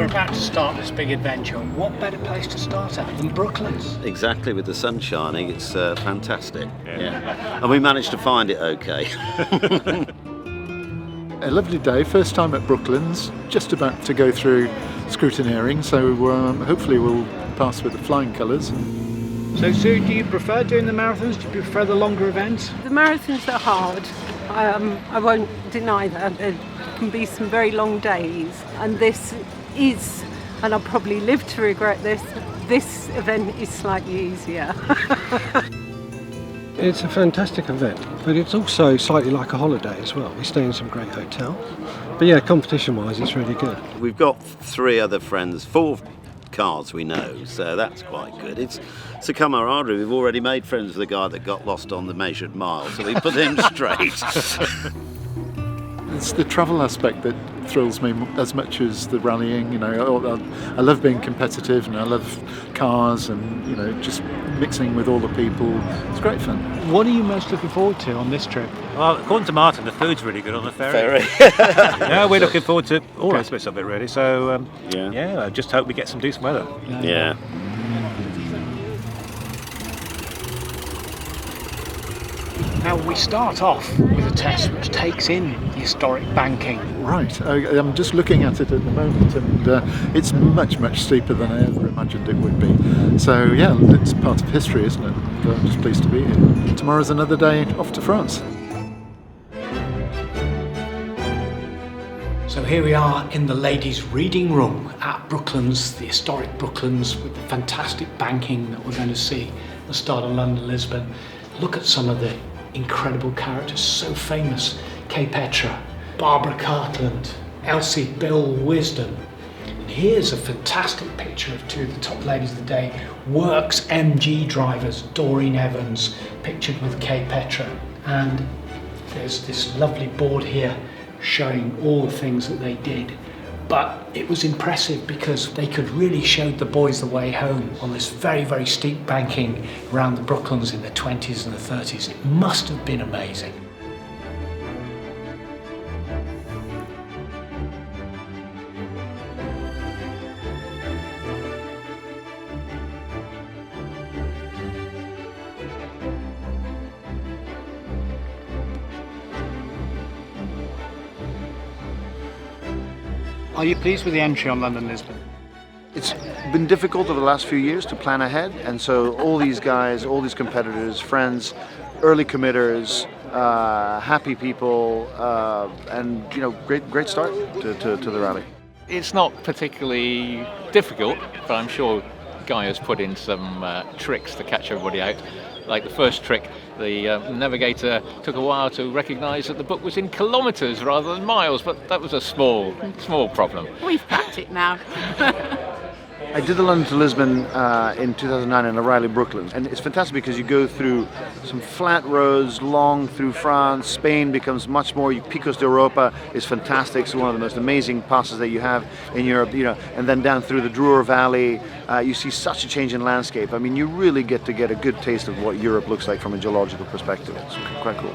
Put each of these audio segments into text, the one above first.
we're about to start this big adventure. What better place to start at than Brooklands? Exactly, with the sun shining, it's fantastic. Yeah. And we managed to find it okay. A lovely day, first time at Brooklands, just about to go through scrutineering, so hopefully we'll pass with the flying colours. So Sue, do you prefer doing the marathons? Do you prefer the longer events? The marathons are hard. I won't deny that. There can be some very long days, and this is, and I'll probably live to regret this event is slightly easier. It's a fantastic event, but it's also slightly like a holiday as well. We stay in some great hotels. But yeah, competition-wise, it's really good. We've got 3 other friends, 4 cars we know, so that's quite good. It's a camaraderie. We've already made friends with the guy that got lost on the measured mile, so we put him straight. It's the travel aspect that thrills me as much as the rallying. You know, I love being competitive, and I love cars, and you know, just mixing with all the people. It's great fun. What are you most looking forward to on this trip? Well, according to Martin, the food's really good on the ferry. Yeah, we're looking forward to all aspects of it, really. So, yeah, I just hope we get some decent weather. Yeah. Now we start off with a test which takes in the historic banking. Right, I'm just looking at it at the moment, and it's much, much steeper than I ever imagined it would be. So yeah, it's part of history, isn't it? And I'm just pleased to be here. Tomorrow's another day off to France. So here we are in the ladies' reading room at Brooklands, the historic Brooklands, with the fantastic banking that we're going to see at the start of London, Lisbon. Look at some of the incredible characters, so famous. Kay Petra, Barbara Cartland, Elsie Bill Wisdom. And here's a fantastic picture of 2 of the top ladies of the day, Works MG drivers, Doreen Evans, pictured with Kay Petra. And there's this lovely board here showing all the things that they did. But it was impressive because they could really show the boys the way home on this very, very steep banking around the Brooklands in the 20s and the 30s. It must have been amazing. Are you pleased with the entry on London Lisbon? It's been difficult over the last few years to plan ahead, and so all these guys, all these competitors, friends, early committers, happy people, and you know, great start to the rally. It's not particularly difficult, but I'm sure Guy has put in some tricks to catch everybody out. Like the first trick, the navigator took a while to recognise that the book was in kilometres rather than miles, but that was a small problem. We've cracked it now. I did the London to Lisbon in 2009 in O'Reilly, Brooklyn, and it's fantastic because you go through some flat roads, long through France. Spain becomes much more. Picos de Europa is fantastic. It's one of the most amazing passes that you have in Europe. You know, and then down through the Drur Valley, you see such a change in landscape. I mean, you really get a good taste of what Europe looks like from a geological perspective. It's quite cool.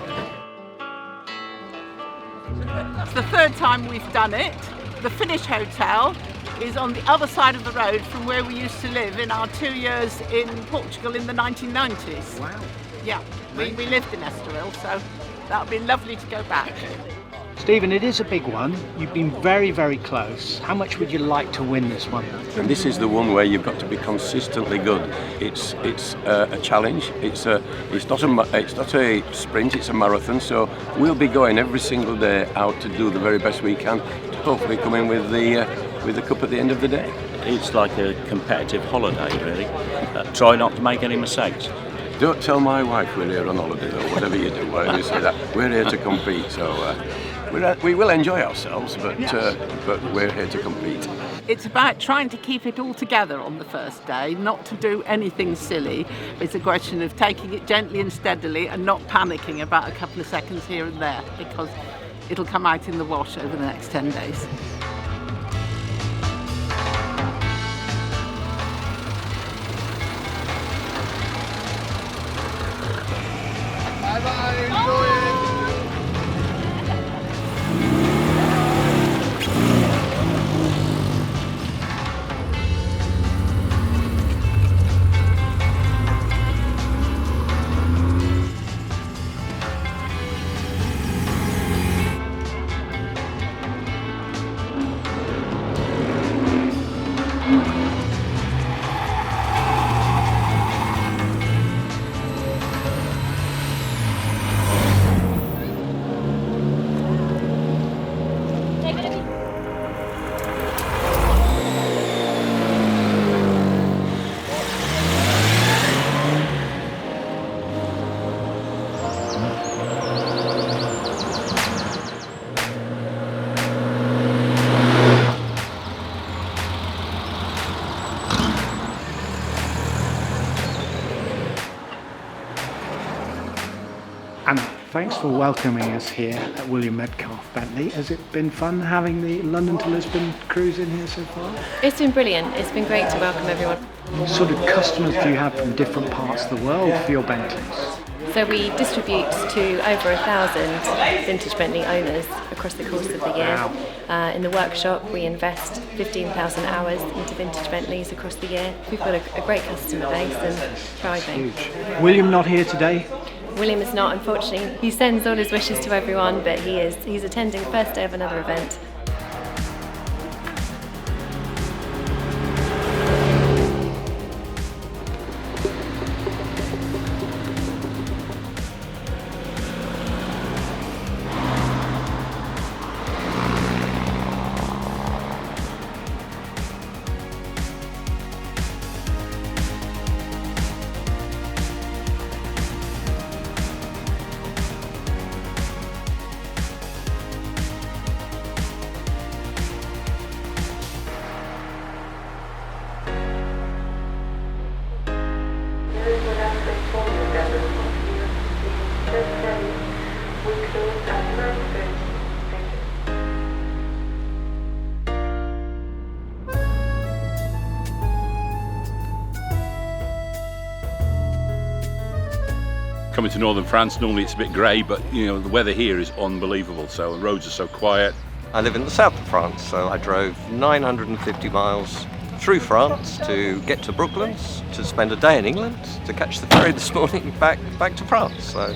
It's the 3rd time we've done it. The finish hotel is on the other side of the road from where we used to live in our 2 years in Portugal in the 1990s. Wow. Yeah, we lived in Estoril, so that would be lovely to go back. Stephen, it is a big one. You've been very, very close. How much would you like to win this one? And this is the one where you've got to be consistently good. It's a challenge. It's not a sprint. It's a marathon. So we'll be going every single day out to do the very best we can to hopefully come in with the cup at the end of the day. It's like a competitive holiday, really. Try not to make any mistakes. Don't tell my wife we're here on holiday, though. Whatever you do, whatever you say that, we're here to compete. So we will enjoy ourselves, but we're here to compete. It's about trying to keep it all together on the first day, not to do anything silly. It's a question of taking it gently and steadily and not panicking about a couple of seconds here and there, because it'll come out in the wash over the next 10 days. Bye-bye, enjoy it! thanks for welcoming us here at William Metcalfe Bentley. Has it been fun having the London to Lisbon cruise in here so far? It's been brilliant. It's been great to welcome everyone. What sort of customers do you have from different parts of the world for your Bentleys? So we distribute to over 1,000 vintage Bentley owners across the course of the year. Wow. In the workshop we invest 15,000 hours into vintage Bentleys across the year. We've got a great customer base and thriving. Huge. William not here today? William is not, unfortunately. He sends all his wishes to everyone, but he's attending the first day of another event. Coming to northern France, normally it's a bit grey, but you know the weather here is unbelievable. So the roads are so quiet. I live in the south of France, so I drove 950 miles through France to get to Brooklands, to spend a day in England, to catch the ferry this morning back to France. So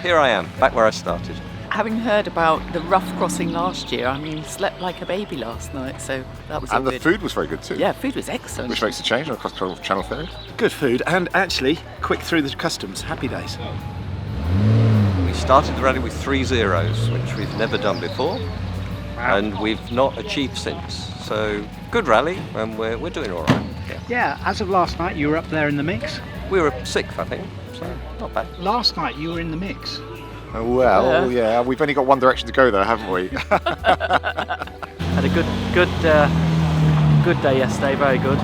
here I am, back where I started. Having heard about the rough crossing last year, I mean, slept like a baby last night, so that was And good. the food was very good too. Yeah, food was excellent. Which makes a change on a cross-channel ferry. Good food, and actually quick through the customs. Happy days. We started the rally with 3 zeros, which we've never done before, and we've not achieved since. So good rally, and we're doing all right. Yeah, as of last night you were up there in the mix. We were 6th, I think, so not bad. Last night you were in the mix. Oh, well, yeah, we've only got one direction to go there, haven't we? Had a good day yesterday, very good.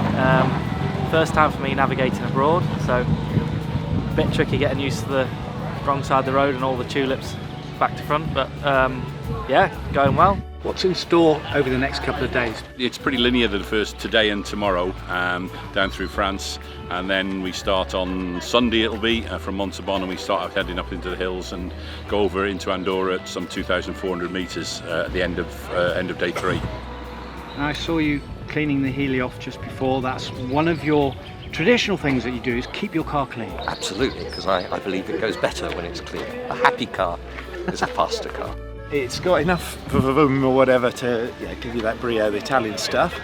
First time for me navigating abroad, so a bit tricky getting used to the wrong side of the road and all the tulips back to front, but yeah, going well. What's in store over the next couple of days? It's pretty linear, the first today and tomorrow, down through France, and then we start on Sunday. It'll be from Montauban, and we start heading up into the hills and go over into Andorra at some 2,400 metres at the end of day 3. I saw you cleaning the Healy off just before. That's one of your traditional things that you do, is keep your car clean. Absolutely, because I believe it goes better when it's clean. A happy car is a faster car. It's got enough vroom or whatever to give you that brio, the Italian stuff.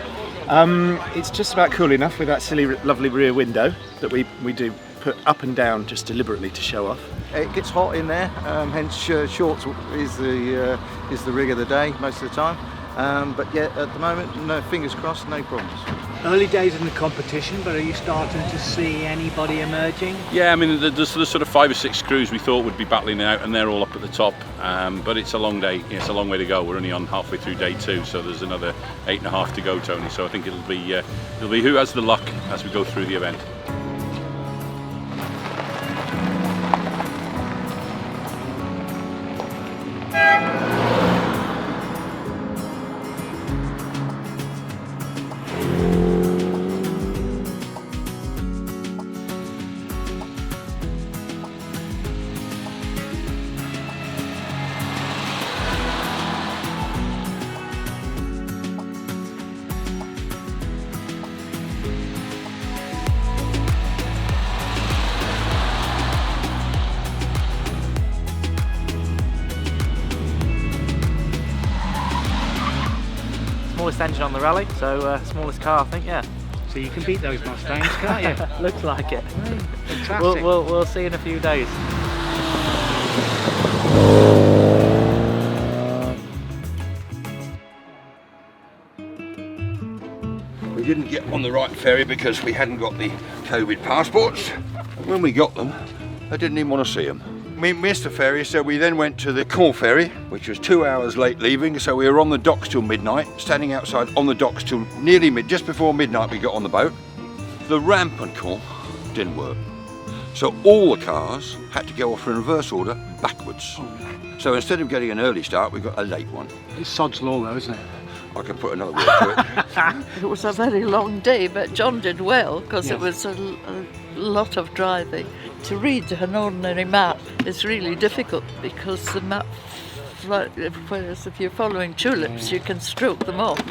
It's just about cool enough with that silly, lovely rear window that we do put up and down just deliberately to show off. It gets hot in there, hence shorts is the rig of the day most of the time. But yeah, at the moment, no, fingers crossed, no problems. Early days in the competition, but are you starting to see anybody emerging? Yeah, I mean, there's sort of 5 or 6 crews we thought would be battling it out, and they're all up at the top. But it's a long day. It's a long way to go. We're only on halfway through day 2, so there's another 8.5 to go, Tony. So I think it'll be who has the luck as we go through the event. Smallest engine on the rally, so smallest car, I think, yeah. So you can beat those Mustangs, can't you? Looks like it. Fantastic. We'll see in a few days. We didn't get on the right ferry because we hadn't got the COVID passports. When we got them, I didn't even want to see them. We missed the ferry, so we then went to the Caen ferry, which was 2 hours late leaving, so we were on the docks till midnight, standing outside on the docks till nearly just before midnight we got on the boat. The ramp on Caen didn't work. So all the cars had to go off in reverse order backwards. So instead of getting an early start, we got a late one. It's sod's law though, isn't it? I can put another word to it. It was a very long day, but John did well because Yes. it was a lot of driving. To read an ordinary map is really difficult because the map, whereas if you're following tulips, you can stroke them off.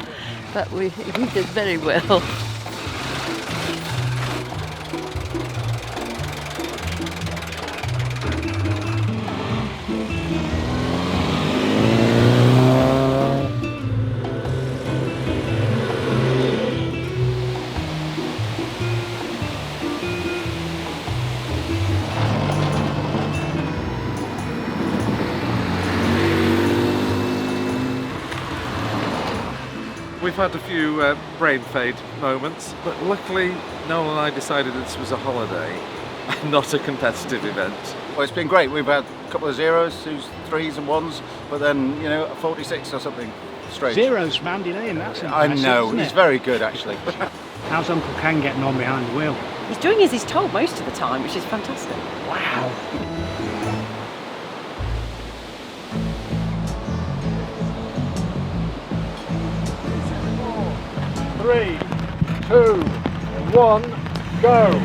But we did very well. We've had a few brain fade moments, but luckily Noel and I decided this was a holiday, not a competitive event. Well, it's been great. We've had a couple of zeros, 2s, 3s and 1s, but then, you know, a 46 or something straight. Zeros from Andy Lane, that's I impressive, know, isn't he's it? very good actually. How's Uncle Ken getting on behind the wheel? He's doing as he's told most of the time, which is fantastic. Wow. Three, 2, 1, go!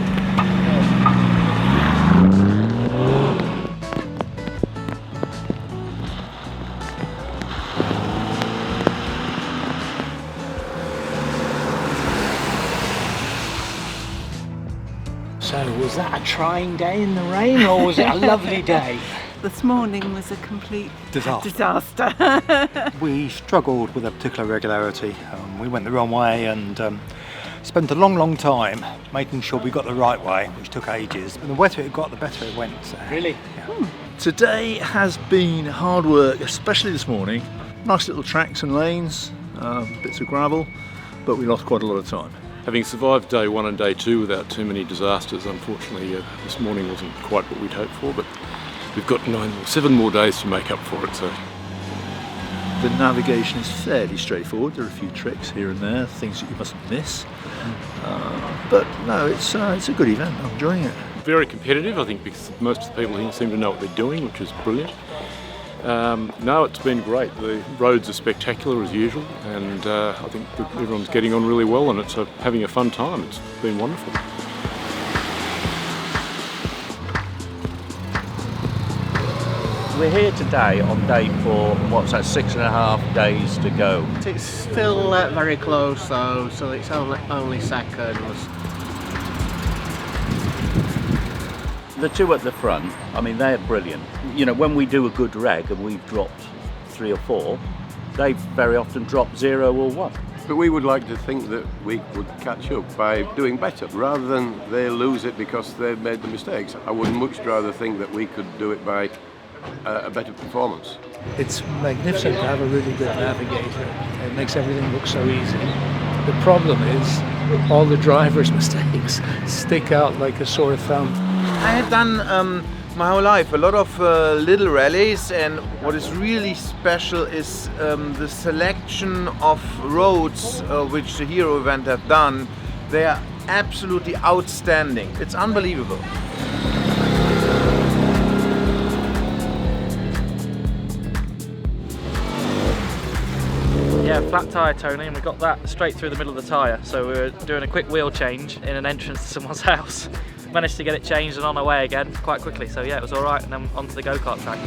So was that a trying day in the rain or was it a lovely day? This morning was a complete Disaster. We struggled with a particular regularity. We went the wrong way and spent a long time making sure we got the right way, which took ages. And the wetter it got, the better it went. So, really? Yeah. Today has been hard work, especially this morning. Nice little tracks and lanes, bits of gravel, but we lost quite a lot of time. Having survived day 1 and day 2 without too many disasters, unfortunately this morning wasn't quite what we'd hoped for, but we've got 7 more days to make up for it. So The navigation is fairly straightforward. There are a few tricks here and there, things that you mustn't miss. But no, it's a good event. I'm enjoying it. very competitive, I think, because most of the people here seem to know what they're doing, which is brilliant. No, it's been great. The roads are spectacular as usual, and I think everyone's getting on really well, and it's having a fun time. It's been wonderful. We're here today on day 4, what's that, 6.5 days to go. It's still very close though, so it's only seconds. The two at the front, I mean, they're brilliant. You know, when we do a good reg and we've dropped 3 or 4, they very often drop 0 or 1. But we would like to think that we would catch up by doing better, rather than they lose it because they've made the mistakes. I would much rather think that we could do it by a better performance. It's magnificent to have a really good navigator. It makes everything look so easy. The problem is all the driver's mistakes stick out like a sore thumb. I have done my whole life a lot of little rallies, and what is really special is the selection of roads which the Hero event have done. They are absolutely outstanding. It's unbelievable. Yeah, flat tyre, Tony, and we got that straight through the middle of the tyre. So we were doing a quick wheel change in an entrance to someone's house. Managed to get it changed and on our way again quite quickly. So yeah, it was all right, and then onto the go-kart track.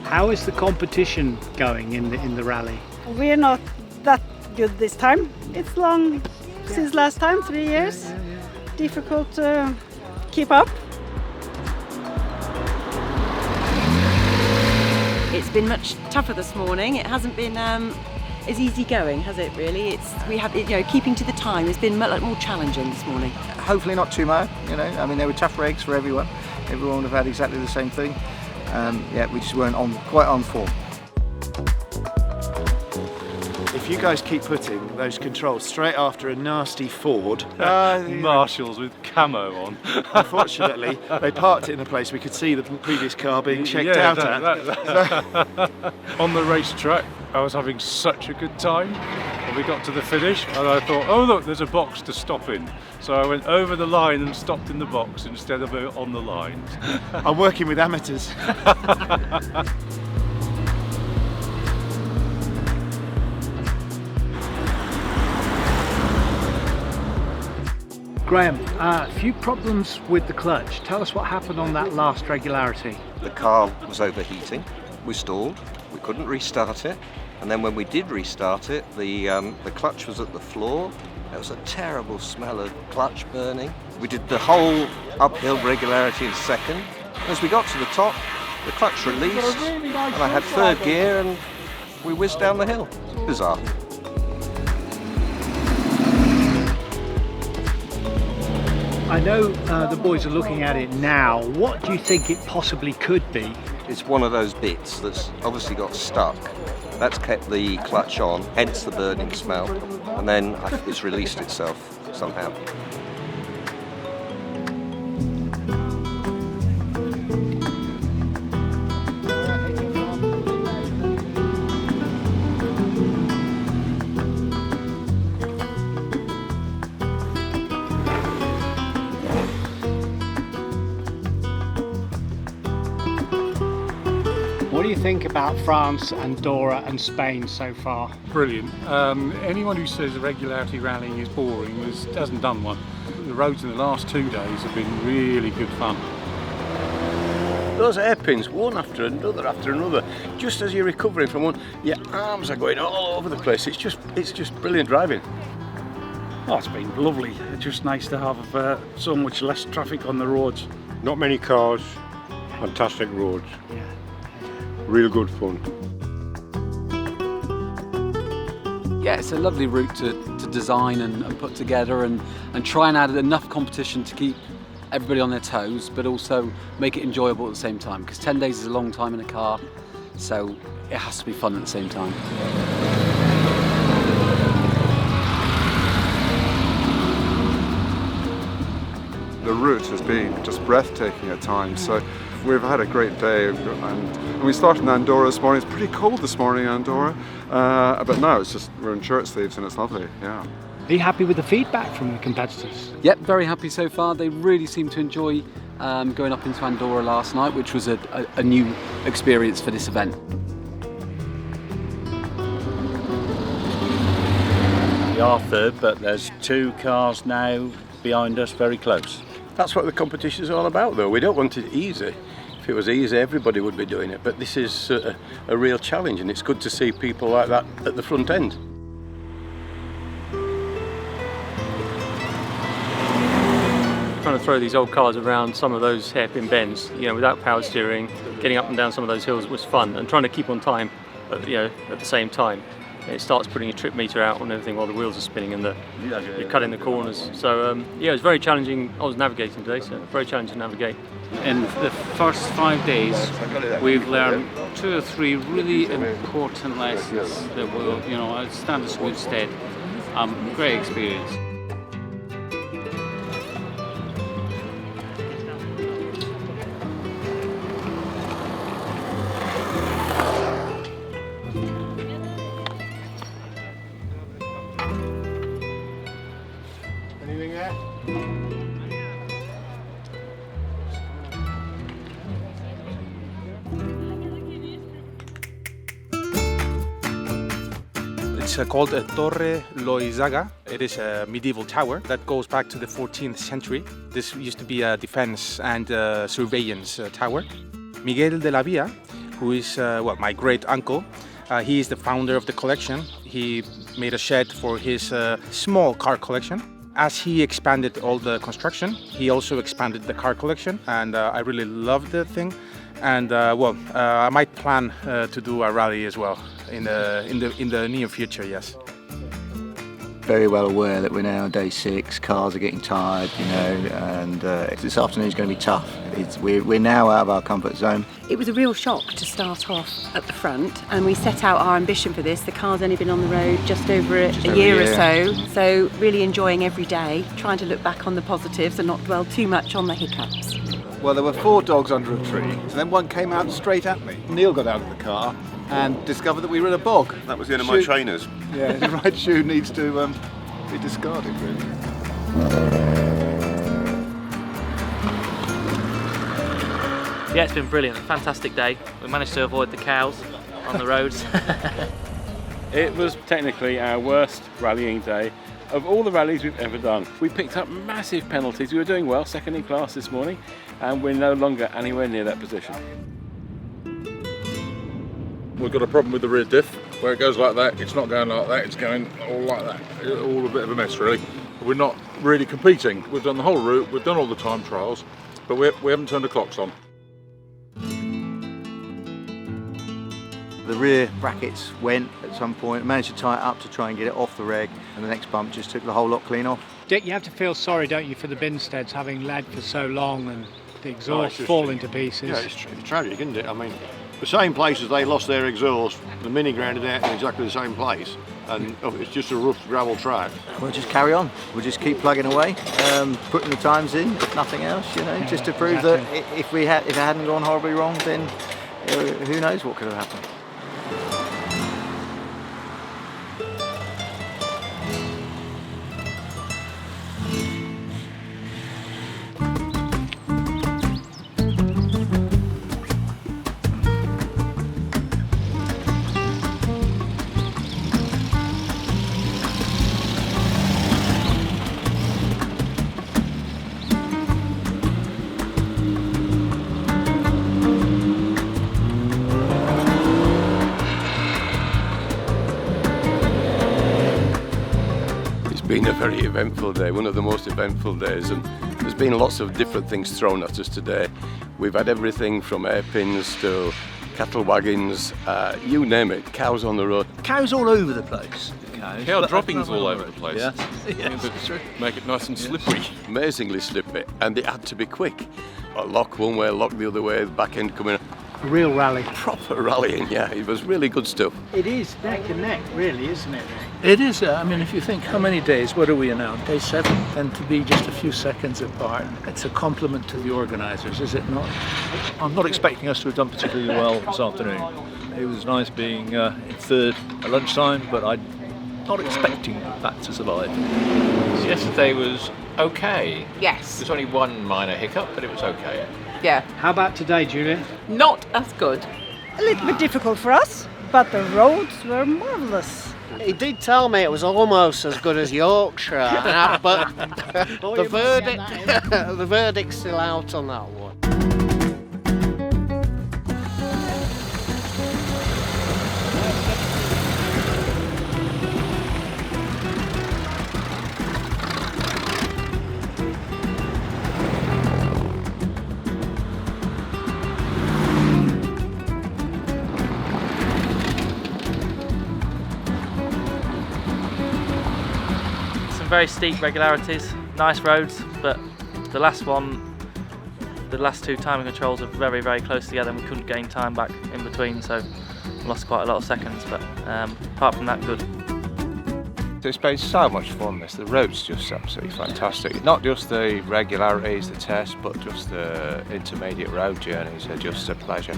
How is the competition going in the rally? We're not that good this time. It's long since last time, 3 years. Difficult to keep up. It's been much tougher this morning. It hasn't been as easy going, has it? Really, keeping to the time has been more challenging this morning. Hopefully not too much. You know, I mean, there were tough regs for everyone. Everyone would have had exactly the same thing. Yeah, we just weren't quite on form. If if you guys keep putting those controls straight after a nasty Ford, Marshalls with camo on. Unfortunately, they parked it in a place we could see the previous car being checked out at. On the racetrack, I was having such a good time. And we got to the finish, and I thought, oh look, there's a box to stop in. So I went over the line and stopped in the box instead of on the lines. I'm working with amateurs. Graham, a few problems with the clutch. Tell us what happened on that last regularity. The car was overheating, we stalled, we couldn't restart it, and then when we did restart it, the clutch was at the floor. There was a terrible smell of clutch burning. We did the whole uphill regularity in second. As we got to the top, the clutch released, and I had third gear, and we whizzed down the hill. Bizarre. I know the boys are looking at it now. What do you think it possibly could be? It's one of those bits that's obviously got stuck. That's kept the clutch on, hence the burning smell, and then it's released itself somehow. What do you think about France, Andorra and Spain so far? Brilliant. Anyone who says regularity rallying is boring hasn't done one. The roads in the last 2 days have been really good fun. Those hairpins, one after another, just as you're recovering from one, your arms are going all over the place. It's just brilliant driving. Oh, it's been lovely. It's just nice to have so much less traffic on the roads. Not many cars, fantastic roads. Real good fun. Yeah, it's a lovely route to design and put together and try and add enough competition to keep everybody on their toes, but also make it enjoyable at the same time, because 10 days is a long time in a car, so it has to be fun at the same time. The route has been just breathtaking at times, so we've had a great day, and we started in Andorra this morning. It's pretty cold this morning in Andorra, but now we're in shirt sleeves and it's lovely, yeah. Are you happy with the feedback from the competitors? Yep, very happy so far. They really seem to enjoy going up into Andorra last night, which was a new experience for this event. We are third, but there's 2 cars now behind us very close. That's what the competition's all about, though. We don't want it easy. If it was easy, everybody would be doing it, but this is a real challenge, and it's good to see people like that at the front end. Trying to throw these old cars around some of those hairpin bends, without power steering, getting up and down some of those hills was fun, and trying to keep on time, at the same time. It starts putting your trip meter out on everything while the wheels are spinning and you're cutting the corners. So it was very challenging. I was navigating today, so very challenging to navigate. In the first 5 days, we've learned 2 or 3 really important lessons that will, stand us good stead. Great experience. Anything there? It's called Torre Loizaga. It is a medieval tower that goes back to the 14th century. This used to be a defense and surveillance tower. Miguel de la Villa, who is my great uncle, he is the founder of the collection. He made a shed for his small car collection. As he expanded all the construction, he also expanded the car collection, and I really love the thing. And I might plan to do a rally as well in the near future. Yes. very well aware that we're now on day 6, cars are getting tired, you know, and this afternoon's going to be tough. We're now out of our comfort zone. It was a real shock to start off at the front, and we set out our ambition for this. The car's only been on the road just over a year or so really enjoying every day, trying to look back on the positives and not dwell too much on the hiccups. Well, there were 4 dogs under a tree, and then one came out straight at me. Neil got out of the car and discovered that we were in a bog. That was the end of my trainers. Yeah, the right shoe needs to be discarded, really. Yeah, it's been brilliant. A fantastic day. We managed to avoid the cows on the roads. It was technically our worst rallying day of all the rallies we've ever done. We picked up massive penalties. We were doing well, second in class this morning, and we're no longer anywhere near that position. We've got a problem with the rear diff, where it goes like that, it's not going like that, it's going all like that. It's all a bit of a mess, really. We're not really competing. We've done the whole route, we've done all the time trials, but we haven't turned the clocks on. The rear brackets went at some point, managed to tie it up to try and get it off the reg, and the next bump just took the whole lot clean off. Dick, you have to feel sorry, don't you, for the Binsteads having led for so long and the exhaust falling to pieces. Yeah, it's tragic, isn't it? I mean, the same places they lost their exhaust, the Mini grounded out in exactly the same place, and it's just a rough gravel track. We'll just carry on. We'll just keep plugging away, putting the times in, if nothing else, you know, just to prove that if it hadn't gone horribly wrong, then who knows what could have happened. Been a very eventful day, one of the most eventful days, and there's been lots of different things thrown at us today. We've had everything from hairpins to cattle wagons, you name it, cows on the road. Cows all over the place. Cow droppings all over the place. Yeah. Yes, it's true. Make it nice and slippery. Amazingly slippery, and they had to be quick. A lock one way, lock the other way, the back end coming. A real rally. Proper rallying, yeah, it was really good stuff. It is neck and neck, really, isn't it? It is. I mean, if you think how many days, what are we now? Day 7, and to be just a few seconds apart, it's a compliment to the organisers, is it not? I'm not expecting us to have done particularly well this afternoon. It was nice being in third at lunchtime, but I'm not expecting that to survive. Yesterday was okay. Yes. There's only one minor hiccup, but it was okay. Yeah. How about today, Julia? Not as good. A little bit difficult for us, but the roads were marvellous. He did tell me it was almost as good as Yorkshire, but the verdict's still out on that one. Very steep regularities, nice roads, but the last 2 timing controls are very, very close together and we couldn't gain time back in between, so we lost quite a lot of seconds, but apart from that, good. It's been so much fun, the road's just absolutely fantastic. Not just the regularities, the tests, but just the intermediate road journeys are just a pleasure.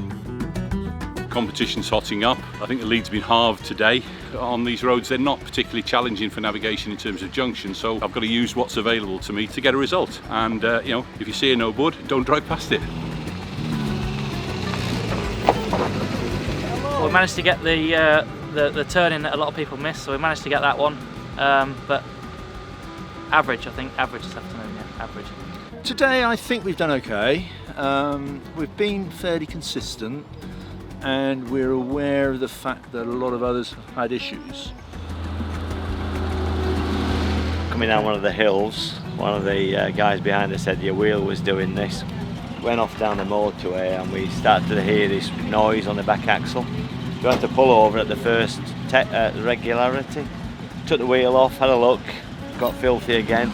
Competition's hotting up. I think the lead's been halved today. On these roads, they're not particularly challenging for navigation in terms of junctions, so I've got to use what's available to me to get a result. And you know, if you see a no bud, don't drive past it. Well, we managed to get the turn in that a lot of people missed, so we managed to get that one. But average, I think, average this afternoon, yeah, average. Today I think we've done okay. We've been fairly consistent, and we're aware of the fact that a lot of others have had issues. Coming down one of the hills, one of the guys behind us said your wheel was doing this. Went off down the motorway and we started to hear this noise on the back axle. We had to pull over at the first regularity, took the wheel off, had a look, got filthy again.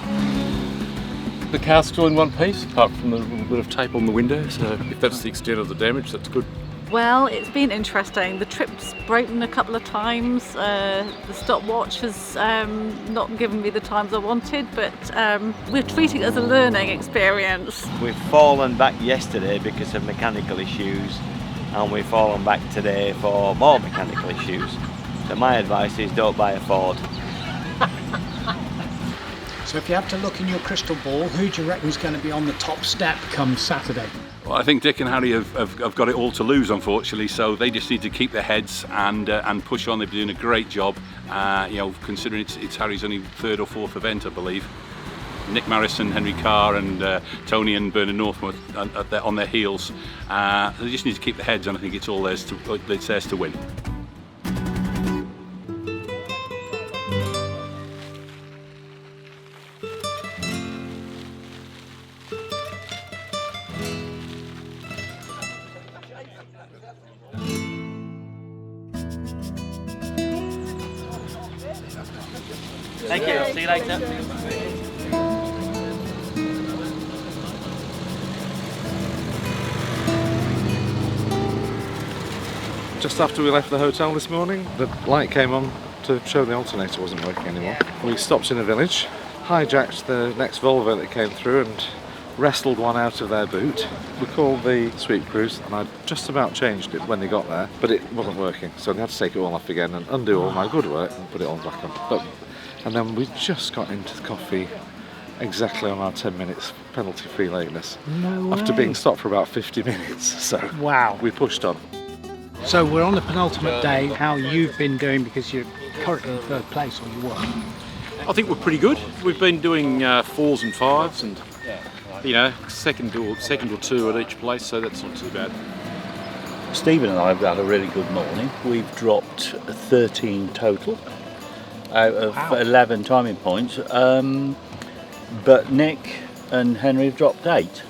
The car's still in one piece, apart from the little bit of tape on the window, so if that's the extent of the damage, that's good. Well, it's been interesting. The trip's broken a couple of times. The stopwatch has not given me the times I wanted, but we're treating it as a learning experience. We've fallen back yesterday because of mechanical issues, and we've fallen back today for more mechanical issues. So my advice is don't buy a Ford. So if you have to look in your crystal ball, who do you reckon is going to be on the top step come Saturday? Well, I think Dick and Harry have got it all to lose, unfortunately, so they just need to keep their heads and push on. They've been doing a great job, considering it's Harry's only third or fourth event, I believe. Nick Marrison, Henry Carr and Tony and Bernard Northmore on their heels. They just need to keep their heads, and I think it's theirs to win. Thank you. See you later. Just after we left the hotel this morning, the light came on to show the alternator wasn't working anymore. We stopped in a village, hijacked the next Volvo that came through and wrestled one out of their boot. We called the sweep crews and I'd just about changed it when they got there, but it wasn't working, so they had to take it all off again and undo all my good work and put it all back on. And then we just got into the coffee exactly on our 10 minutes penalty-free lateness. No after way. being stopped for about 50 minutes, so wow. We pushed on. So we're on the penultimate day. How you've been doing, because you're currently in third place, or you were? I think we're pretty good. We've been doing 4s and 5s and, second or two at each place, so that's not too bad. Stephen and I have had a really good morning. We've dropped 13 total out of 11 timing points, but Nick and Henry have dropped 8.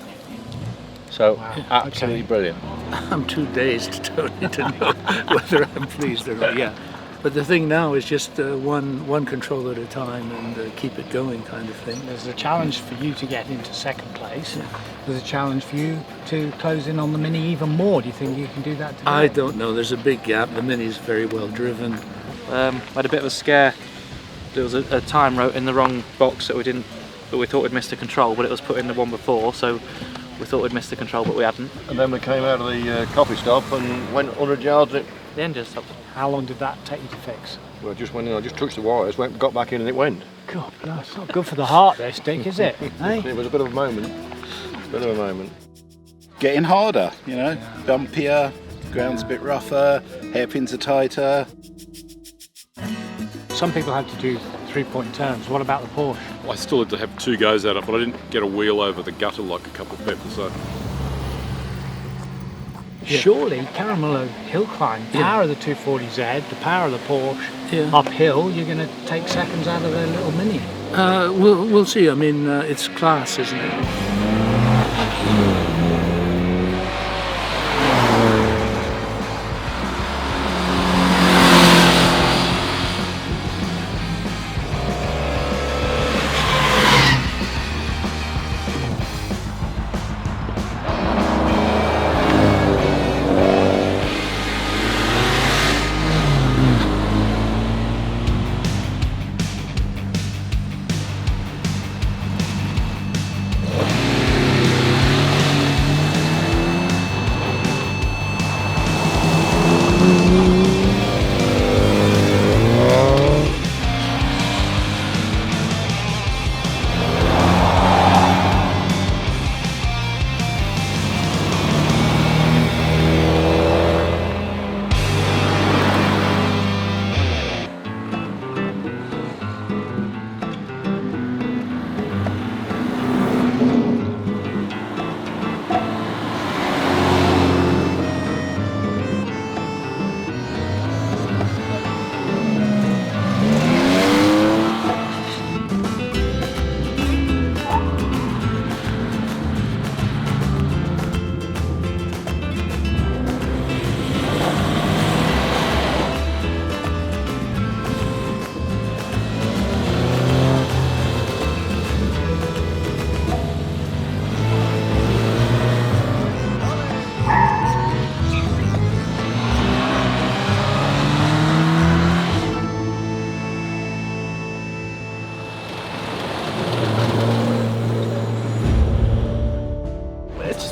So absolutely brilliant. I'm too dazed, Tony, to know whether I'm pleased or not. Yeah, but the thing now is just one control at a time and keep it going, kind of thing. There's a challenge for you to get into second place. There's a challenge for you to close in on the Mini even more. Do you think you can do that today? I don't know. There's a big gap. The Mini's very well driven. Had a bit of a scare. There was a time wrote in the wrong box that we thought we'd missed the control, but it was put in the one before, so we thought we'd missed the control, but we hadn't. And then we came out of the coffee stop and went 100 yards. The engine stopped. How long did that take you to fix? Well, I just went in, I just touched the wires, got back in and it went. God, that's not good for the heart there, Stick, is it? Hey? It was a bit of a moment. Getting harder, bumpier, ground's a bit rougher, hairpins are tighter. Some people had to do 3-point turns. What about the Porsche? I still had to have 2 goes at it, but I didn't get a wheel over the gutter like a couple of people, so. Surely Caramello hill climb, power of the 240Z, the power of the Porsche, uphill, you're going to take seconds out of their little Mini. We'll see. I mean, it's class, isn't it?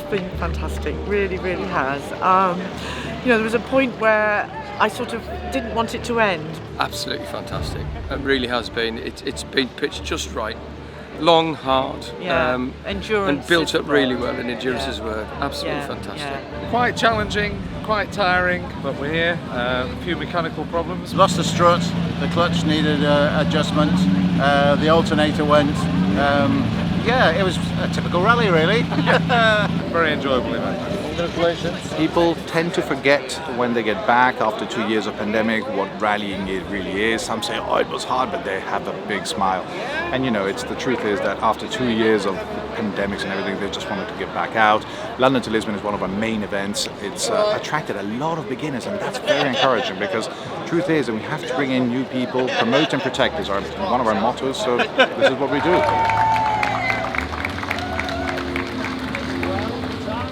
been fantastic, really, really has. You know, there was a point where I sort of didn't want it to end. Absolutely fantastic. It really has been. It's been pitched just right. Long, hard, endurance and built up really well. well, and endurance as well. Absolutely fantastic. Quite challenging, quite tiring, but we're here. A few mechanical problems. Lost the strut, the clutch needed adjustment, the alternator went. Yeah, it was a typical rally, really. Very enjoyable event. Congratulations. People tend to forget when they get back after 2 years of pandemic what rallying it really is. Some say, oh, it was hard, but they have a big smile. And you know, the truth is that after 2 years of pandemics and everything, they just wanted to get back out. London to Lisbon is one of our main events. It's attracted a lot of beginners, and that's very encouraging, because truth is that we have to bring in new people. Promote and protect is one of our mottos, so this is what we do.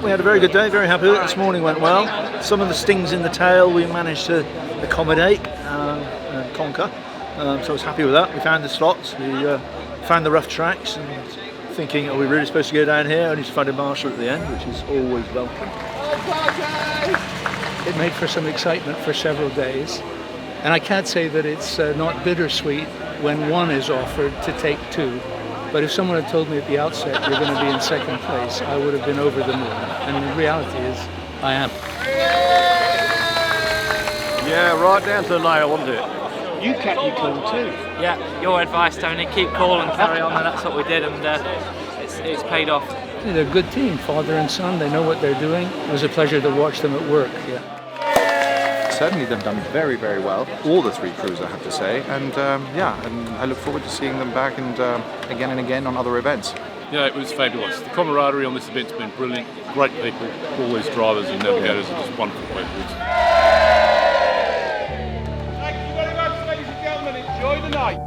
We had a very good day, very happy with it. This morning went well. Some of the stings in the tail we managed to accommodate and conquer. So I was happy with that. We found the slots, we found the rough tracks, and thinking, are we really supposed to go down here? Only to find a marshal at the end, which is always welcome. It made for some excitement for several days. And I can't say that it's not bittersweet when one is offered to take two. But if someone had told me at the outset you're going to be in second place, I would have been over the moon. And the reality is, I am. Yeah, right down to the nail, wasn't it? You kept your cool too. Yeah, your advice, Tony. Keep cool and carry on, and that's what we did, and it's paid off. They're a good team, father and son. They know what they're doing. It was a pleasure to watch them at work. Yeah. Certainly they've done very, very well, all the three crews, I have to say, and and I look forward to seeing them back and again on other events. Yeah, it was fabulous. The camaraderie on this event's been brilliant. Great people, all these drivers and navigators are just wonderful people. Thank you very much, ladies and gentlemen. Enjoy the night.